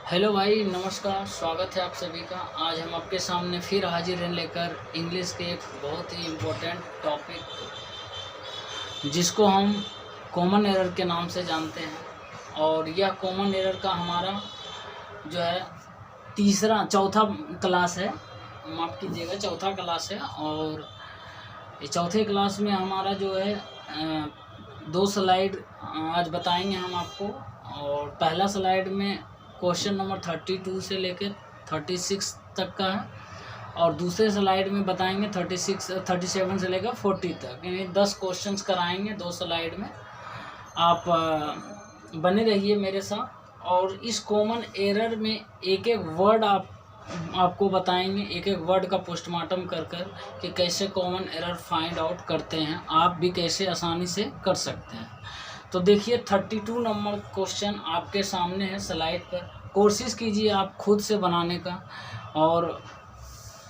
Hello भाई, नमस्कार। स्वागत है आप सभी का। आज हम आपके सामने फिर हाजिर हैं लेकर इंग्लिश के एक बहुत ही इम्पोर्टेंट टॉपिक, जिसको हम कॉमन एरर के नाम से जानते हैं। और यह कॉमन एरर का हमारा जो है चौथा क्लास है। माफ़ कीजिएगा, चौथा क्लास है। और ये चौथे क्लास में हमारा जो है 2 स्लाइड आज बताएंगे हम आपको। और पहला स्लाइड में क्वेश्चन नंबर 32 से लेकर 36 तक का है, और दूसरे स्लाइड में बताएंगे 37 से लेकर 40 तक, यानी 10 क्वेश्चंस कराएंगे 2 स्लाइड में। आप बने रहिए मेरे साथ। और इस कॉमन एरर में एक एक वर्ड आपको बताएंगे, एक एक वर्ड का पोस्टमार्टम कर कि कैसे कॉमन एरर फाइंड आउट करते हैं, आप भी कैसे आसानी से कर सकते हैं। तो देखिए 32 नंबर क्वेश्चन आपके सामने है स्लाइड पर। कोशिश कीजिए आप खुद से बनाने का, और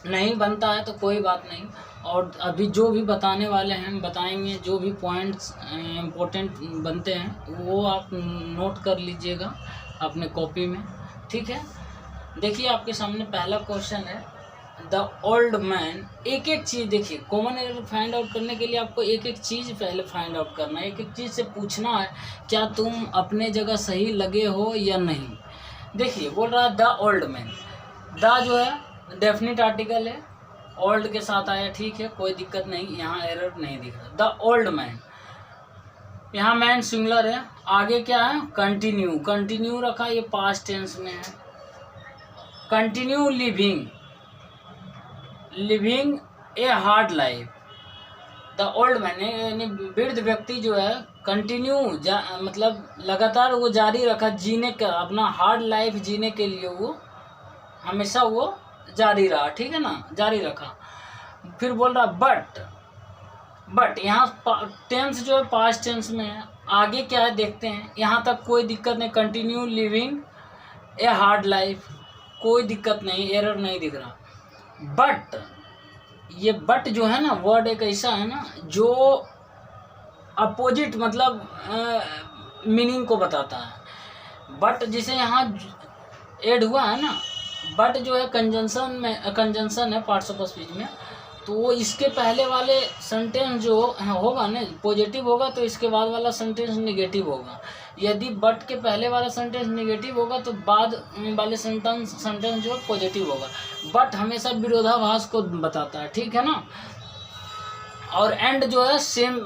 नहीं बनता है तो कोई बात नहीं। और अभी जो भी बताने वाले हैं हम बताएंगे, जो भी पॉइंट्स इम्पोर्टेंट बनते हैं वो आप नोट कर लीजिएगा अपने कॉपी में, ठीक है। देखिए आपके सामने पहला क्वेश्चन है, द ओल्ड मैन। एक एक चीज़ देखिए, कॉमन एरर फाइंड आउट करने के लिए आपको एक एक चीज़ पहले फाइंड आउट करना है, एक एक चीज़ से पूछना है क्या तुम अपने जगह सही लगे हो या नहीं। देखिए बोल रहा है द ओल्ड मैन। द जो है डेफिनेट आर्टिकल है, ओल्ड के साथ आया, ठीक है, कोई दिक्कत नहीं, यहाँ एरर नहीं दिख रहा। द ओल्ड मैन, यहाँ मैन सिंगुलर है। आगे क्या है, कंटिन्यू, कंटिन्यू रखा, ये पास्ट टेंस में है। Continue living, living a hard life. The old man यानी वृद्ध व्यक्ति जो है कंटिन्यू मतलब लगातार वो जारी रखा जीने का, अपना हार्ड लाइफ जीने के लिए वो हमेशा वो जारी रहा, ठीक है ना, जारी रखा। फिर बोल रहा बट यहाँ टेंस जो है पास्ट टेंस में है। आगे क्या है देखते हैं, यहाँ तक कोई दिक्कत नहीं, continue living a hard life, कोई दिक्कत नहीं, एरर नहीं दिख रहा। बट ये बट जो है ना, वर्ड एक ऐसा है ना जो अपोजिट मतलब मीनिंग को बताता है। बट जिसे यहाँ ऐड हुआ है ना, बट जो है कंजंक्शन है पार्ट्स ऑफ स्पीच में, तो वो इसके पहले वाले सेंटेंस जो होगा ना पॉजिटिव होगा, तो इसके बाद वाला सेंटेंस नेगेटिव होगा। यदि बट के पहले वाला सेंटेंस नेगेटिव होगा तो बाद वाले सेंटेंस जो है पॉजिटिव होगा। बट हमेशा विरोधाभास को बताता है, ठीक है ना। और एंड जो है सेम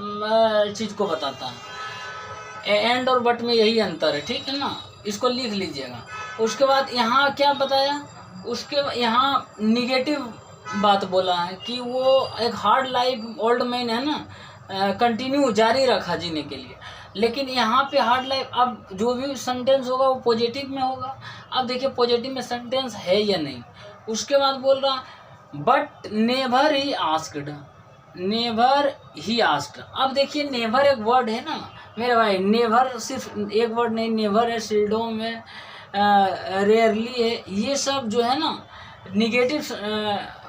चीज़ को बताता है। एंड और बट में यही अंतर है, ठीक है ना, इसको लिख लीजिएगा। उसके बाद यहाँ क्या बताया, उसके यहाँ निगेटिव बात बोला है कि वो एक हार्ड लाइफ ओल्ड मैन है ना, कंटिन्यू जारी रखा जीने के लिए। लेकिन यहाँ पे हार्ड लाइफ, अब जो भी सेंटेंस होगा वो पॉजिटिव में होगा। अब देखिए पॉजिटिव में सेंटेंस है या नहीं। उसके बाद बोल रहा but never he asked, never he asked. अब देखिए नेवर एक वर्ड है ना मेरे भाई, नेवर सिर्फ एक वर्ड नहीं, नेवर है, सिल्डोम है, रेयरली है, ये सब जो है ना निगेटिव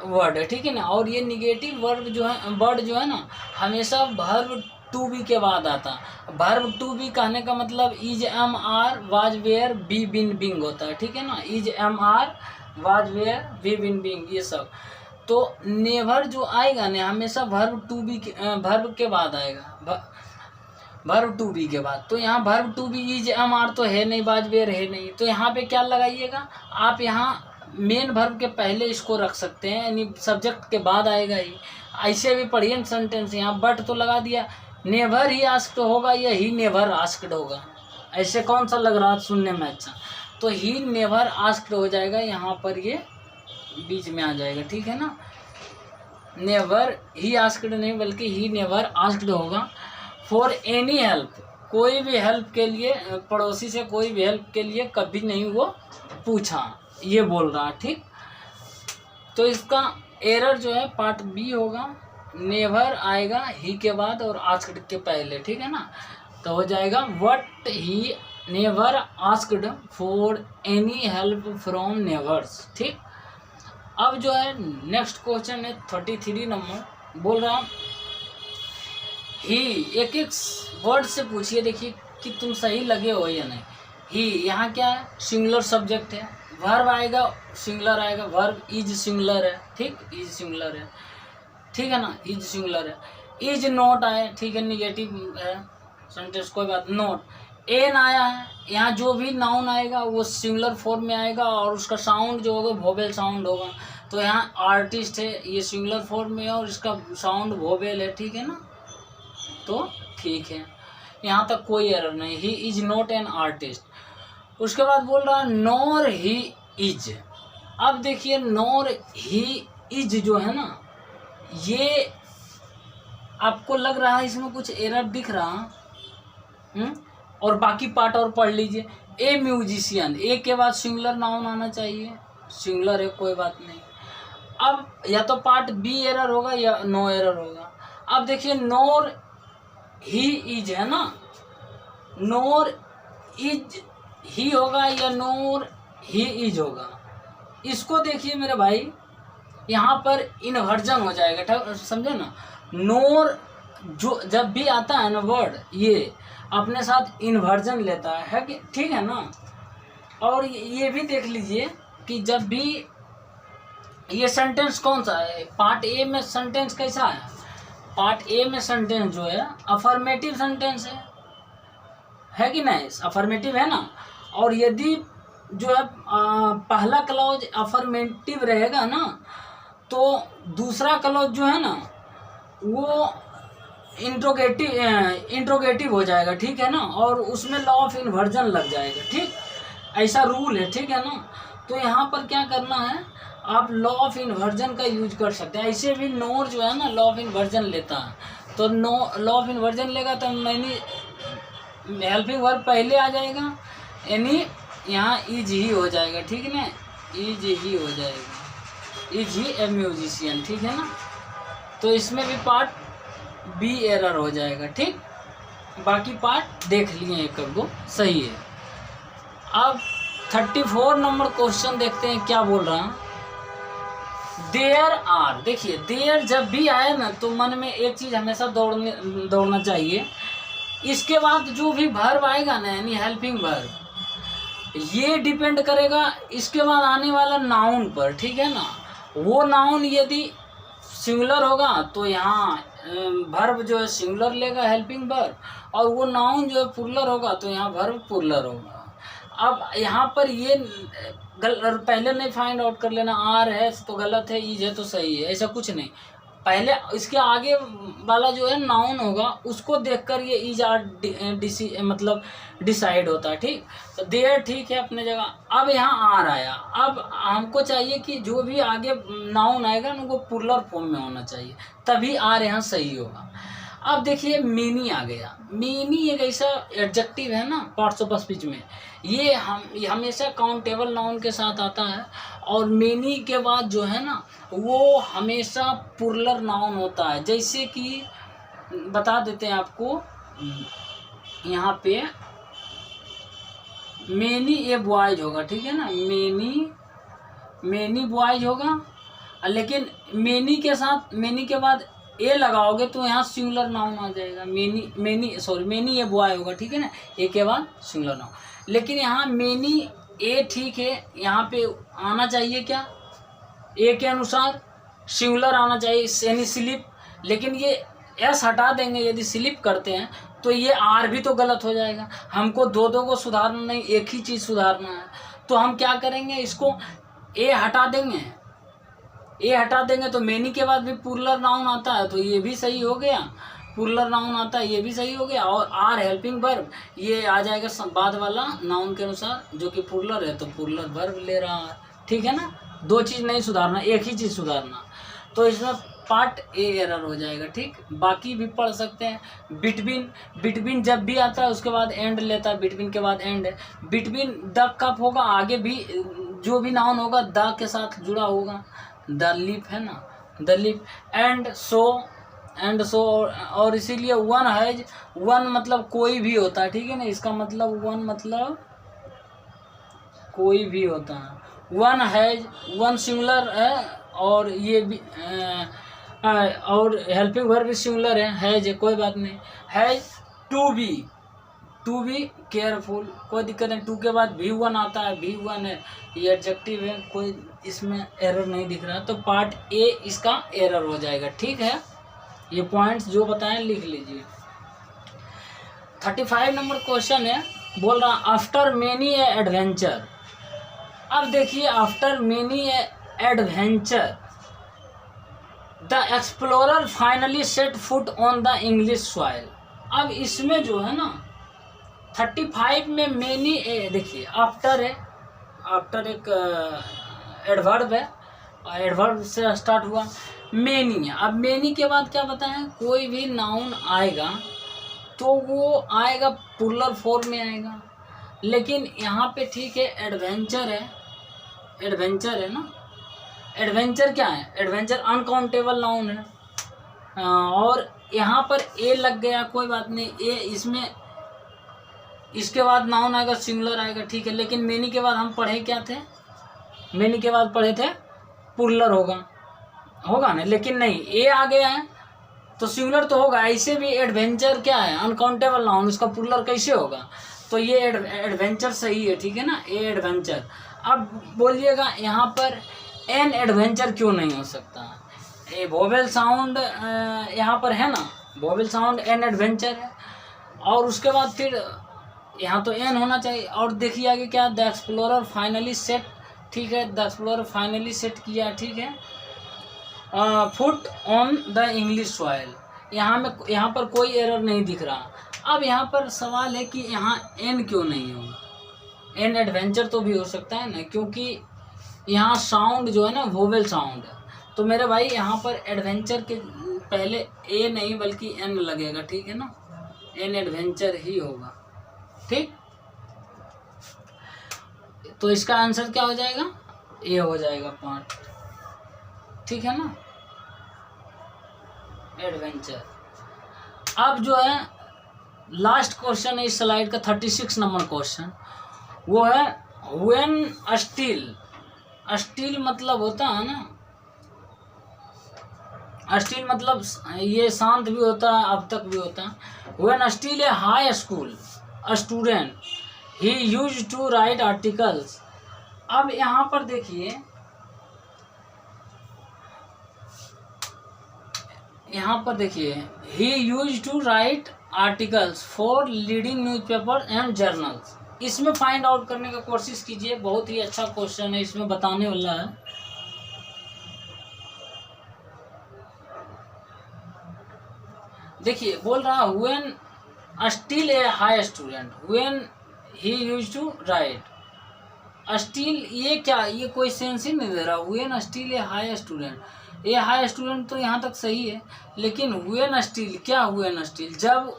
वर्ड है, ठीक है ना। और ये निगेटिव वर्ड जो है ना हमेशा वर्ब टू बी के बाद आता है। वर्ब टू बी कहने का मतलब is am are was were be been being होता है, ठीक है ना। Is am are was were be been being, ये सब। तो नेवर जो आएगा ना हमेशा वर्ब टू बी वर्ब के बाद आएगा, वर्ब टू बी के बाद। तो यहाँ verb to be is am are तो है नहीं, वाज वेयर है नहीं, तो यहाँ पे क्या लगाइएगा आप, यहाँ मेन वर्ब के पहले इसको रख सकते हैं, यानी सब्जेक्ट के बाद आएगा ही। ऐसे भी पढ़िए सेंटेंस, यहाँ बट तो लगा दिया, नेवर ही आस्क्ड होगा या ही नेवर आस्क्ड होगा, ऐसे कौन सा लग रहा है सुनने में अच्छा, तो ही नेवर आस्क्ड हो जाएगा, यहाँ पर ये बीच में आ जाएगा, ठीक है ना। नेवर ही आस्क्ड नहीं बल्कि ही नेवर आस्क्ड होगा। फॉर एनी हेल्प, कोई भी हेल्प के लिए, पड़ोसी से कोई भी हेल्प के लिए कभी नहीं वो पूछा, ये बोल रहा है, ठीक। तो इसका एरर जो है पार्ट बी होगा, नेवर आएगा ही के बाद और आस्क्ड के पहले, ठीक है ना। तो हो जाएगा what he never asked for any help from neighbours, ठीक। अब जो है नेक्स्ट क्वेश्चन है 33 नंबर, बोल रहा ही, एक एक वर्ड से पूछिए, देखिए कि तुम सही लगे हो या नहीं। ही, यहाँ क्या है, सिंगुलर सब्जेक्ट है, वर्ब आएगा सिंगुलर आएगा, वर्ब इज सिंगुलर है, ठीक, इज सिंगुलर है, ठीक है ना, इज सिंगुलर है, इज नॉट आए, ठीक है, निगेटिव है सेंटेंस, कोई बात, नॉट, एन आया है, यहाँ जो भी नाउन आएगा वो सिंगुलर फॉर्म में आएगा और उसका साउंड जो होगा वोवेल साउंड होगा, तो यहाँ आर्टिस्ट है, ये सिंगुलर फॉर्म में है और इसका साउंड वोवेल है, ठीक है ना, तो ठीक है, यहाँ तक कोई एरर नहीं, he is not an artist. उसके बाद बोल रहा है नॉर ही इज। अब देखिए नॉर ही इज जो है ना, ये आपको लग रहा है इसमें कुछ एरर दिख रहा, और बाकी पार्ट और पढ़ लीजिए। ए म्यूजिशियन, ए के बाद सिंगुलर नाउन आना चाहिए, सिंगुलर है, कोई बात नहीं। अब या तो पार्ट बी एरर होगा या नो एरर होगा। अब देखिए नॉर ही इज है ना, नॉर इज ही होगा या नॉर ही इज होगा, इसको देखिए मेरे भाई, यहाँ पर इन्वर्जन हो जाएगा, समझे ना, नॉर जो जब भी आता है ना वर्ड, ये अपने साथ इन्वर्जन लेता है कि, ठीक है ना। और ये भी देख लीजिए कि जब भी ये सेंटेंस कौन सा है, पार्ट ए में सेंटेंस कैसा है, पार्ट ए में सेंटेंस जो है अफर्मेटिव सेंटेंस है कि नहीं, अफर्मेटिव है ना। और यदि जो है पहला क्लॉज अफर्मेटिव रहेगा ना, तो दूसरा क्लॉज जो है ना वो इंट्रोगेटिव हो जाएगा, ठीक है ना, और उसमें लॉ ऑफ इन्वर्जन लग जाएगा, ठीक, ऐसा रूल है, ठीक है ना। तो यहाँ पर क्या करना है, आप लॉ ऑफ इन्वर्जन का यूज कर सकते हैं। ऐसे भी नॉर जो है ना लॉ ऑफ इन्वर्जन लेता है, तो लॉ ऑफ इन्वर्जन लेगा तो मैंने हेल्पिंग वर्ब पहले आ जाएगा, यानी यहाँ इज ही हो जाएगा, ठीक है ना, इज ही हो जाएगा, इज ही ए म्यूजिशियन, ठीक है ना। तो इसमें भी पार्ट बी एरर हो जाएगा, ठीक, बाकी पार्ट देख लिए एक को सही है। अब 34 नंबर क्वेश्चन देखते हैं क्या बोल रहा है। देयर आर, देखिए देयर जब भी आए ना तो मन में एक चीज हमेशा दौड़ना चाहिए, इसके बाद जो भी वर्ब आएगा ना, यानी हेल्पिंग वर्ब, ये डिपेंड करेगा इसके बाद आने वाला नाउन पर, ठीक है ना। वो नाउन यदि सिंगुलर होगा तो यहाँ वर्ब जो है सिंगुलर लेगा हेल्पिंग वर्ब, और वो नाउन जो है प्लुरल होगा तो यहाँ वर्ब प्लुरल होगा। अब यहाँ पर ये पहले नहीं फाइंड आउट कर लेना, आर है तो गलत है, इज है तो सही है, ऐसा कुछ नहीं, पहले इसके आगे वाला जो है नाउन होगा उसको देखकर ये इज आर मतलब डिसाइड होता है, ठीक। तो देयर ठीक है अपने जगह। अब यहाँ आर आया, अब हमको चाहिए कि जो भी आगे नाउन आएगा ना वो प्लुरल फॉर्म में होना चाहिए, तभी आर यहाँ सही होगा। अब देखिए मेनी आ गया, मेनी एक ऐसा एडजेक्टिव है ना पार्ट्स ऑफ स्पीच में, ये हमेशा काउंटेबल नाउन के साथ आता है, और मेनी के बाद जो है ना वो हमेशा प्लुरल नाउन होता है। जैसे कि बता देते हैं आपको, यहाँ पे मेनी ए बॉयज होगा, ठीक है ना, मेनी बॉयज होगा, लेकिन मेनी के साथ, मेनी के बाद ए लगाओगे तो यहाँ सिंगुलर नाउन आ जाएगा, मेनी ए बॉय होगा, ठीक है ना, ए के बाद सिंगुलर नाउन। लेकिन यहाँ मेनी ए ठीक है, यहाँ पे आना चाहिए क्या, ए के अनुसार सिंगुलर आना चाहिए, यानी स्लिप, लेकिन ये एस हटा देंगे यदि स्लिप करते हैं तो ये आर भी तो गलत हो जाएगा। हमको दो को सुधारना नहीं, एक ही चीज़ सुधारना है, तो हम क्या करेंगे, इसको ए हटा देंगे, ए हटा देंगे तो मेनी के बाद भी प्लुरल नाउन आता है तो ये भी सही हो गया, प्लुरल नाउन आता है ये भी सही हो गया, और आर हेल्पिंग वर्ब ये आ जाएगा बाद वाला नाउन के अनुसार, जो कि प्लुरल है तो प्लुरल वर्ब ले रहा है, ठीक है ना। दो चीज़ नहीं सुधारना, एक ही चीज़ सुधारना, तो इसमें पार्ट ए एरर हो जाएगा, ठीक। बाकी भी पढ़ सकते हैं। बिटवीन जब भी आता है उसके बाद एंड लेता है, बिटवीन के बाद एंड है। बिटवीन द कप होगा, आगे भी जो भी नाउन होगा द के साथ जुड़ा होगा, द लिप है ना, द लिप। एंड सो और इसीलिए वन हैज, वन मतलब कोई भी होता है, ठीक है ना, इसका मतलब वन मतलब कोई भी होता है। वन हैज, वन सिंगुलर है, और ये भी और हेल्पिंग वर्ब भी सिंगुलर है, हैज, कोई बात नहीं। Has to to be careful, कोई दिक्कत नहीं। टू के बाद भी वन आता है, भी वन है, ये एडजेक्टिव है, कोई इसमें एरर नहीं दिख रहा, तो पार्ट ए इसका एरर हो जाएगा। ठीक है, ये पॉइंट्स जो बताएं लिख लीजिए। 35 नंबर क्वेश्चन है, बोल रहा आफ्टर मेनी एडवेंचर। अब देखिए, after many adventure the explorer finally set foot on the English soil. अब इसमें जो है ना 35 में मेनी, देखिए आफ्टर है, आफ्टर एक एडवर्ब है, एडवर्ब से स्टार्ट हुआ, मेनी है। अब मेनी के बाद क्या बताएं, कोई भी नाउन आएगा तो वो आएगा प्लूरल फॉर्म में आएगा, लेकिन यहाँ पे ठीक है एडवेंचर है, एडवेंचर है ना, एडवेंचर क्या है, एडवेंचर अनकाउंटेबल नाउन है, और यहाँ पर ए लग गया, कोई बात नहीं, ए इसमें इसके बाद नाउन आएगा, सिंगुलर आएगा, ठीक है। लेकिन मेनी के बाद हम पढ़े क्या थे, मेनी के बाद पढ़े थे प्लूरल होगा ना, लेकिन नहीं, ए आ गया है तो सिंगुलर तो होगा। ऐसे भी एडवेंचर क्या है, अनकाउंटेबल नाउन, उसका प्लूरल कैसे होगा, तो ये एडवेंचर सही है, ठीक है ना, ए एडवेंचर। अब बोलिएगा यहाँ पर एन एडवेंचर क्यों नहीं हो सकता, ये वोवेल साउंड यहाँ पर है ना, वोवेल साउंड एन एडवेंचर है, और उसके बाद फिर यहाँ तो एन होना चाहिए। और देखिए आगे क्या, द एक्सप्लोरर फाइनली सेट, ठीक है, द एक्सप्लोरर फाइनली सेट किया, ठीक है, foot on the English soil. यहाँ पर कोई एरर नहीं दिख रहा। अब यहाँ पर सवाल है कि यहाँ एन क्यों नहीं होगा, एन एडवेंचर तो भी हो सकता है ना, क्योंकि यहाँ साउंड जो है ना वोवेल साउंड है, तो मेरे भाई यहाँ पर एडवेंचर के पहले ए नहीं बल्कि एन लगेगा, ठीक है ना, एन एडवेंचर ही होगा, ठीक। तो इसका आंसर क्या हो जाएगा, ए हो जाएगा पार्ट, ठीक है ना, एडवेंचर। अब जो है लास्ट क्वेश्चन है इस स्लाइड का 36 नंबर क्वेश्चन, वो है व्हेन स्टिल। स्टिल मतलब होता है ना, स्टिल मतलब ये शांत भी होता है, अब तक भी होता है। When still a high school student he use to write articles. अब यहाँ पर देखिए, यहाँ पर देखिए, he use to write articles for leading newspaper and journals. इसमें फाइंड आउट करने का कोशिश कीजिए, बहुत ही अच्छा क्वेश्चन है, इसमें बताने वाला है। देखिए बोल रहा when still a high student, when he use to write still, ये क्या, ये कोई सेंस ही नहीं दे रहा। When still a high student, ये हाई स्टूडेंट तो यहाँ तक सही है, लेकिन व्हेन स्टिल क्या, व्हेन स्टिल जब,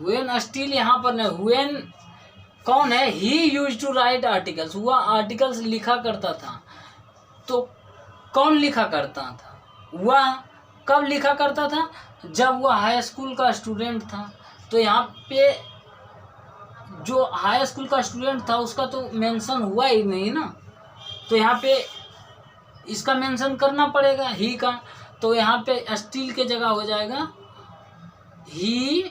व्हेन स्टिल यहाँ पर नहीं, व्हेन कौन है, he use to write articles, वह आर्टिकल्स लिखा करता था, तो कौन लिखा करता था, वह कब लिखा करता था, जब वह हाई स्कूल का स्टूडेंट था। तो यहाँ पे जो हाई स्कूल का स्टूडेंट था उसका तो मेंशन हुआ ही नहीं ना, तो यहाँ पे इसका मेंशन करना पड़ेगा ही का, तो यहाँ पे स्टिल के जगह हो जाएगा ही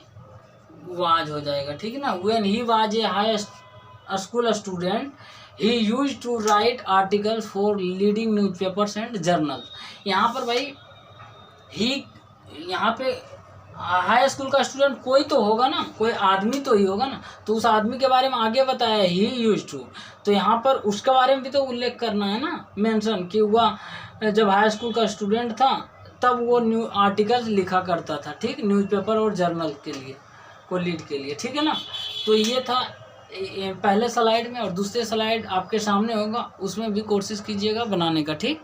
वाज हो जाएगा, ठीक है ना। When he was a high school student he use to write articles for leading newspapers and journal. यहाँ पर भाई ही, यहाँ पे हाई स्कूल का स्टूडेंट कोई तो होगा ना, कोई आदमी तो ही होगा ना, तो उस आदमी के बारे में आगे बताया ही यूज टू, तो यहाँ पर उसके बारे में भी तो उल्लेख करना है ना, मेंशन कि वह जब हाई स्कूल का स्टूडेंट था तब वो न्यू आर्टिकल्स लिखा करता था, ठीक, न्यूज़पेपर और जर्नल के लिए, को लीड के लिए, ठीक है ना। तो ये था पहले स्लाइड में, और दूसरे स्लाइड आपके सामने होगा, उसमें भी कोशिश कीजिएगा बनाने का, ठीक।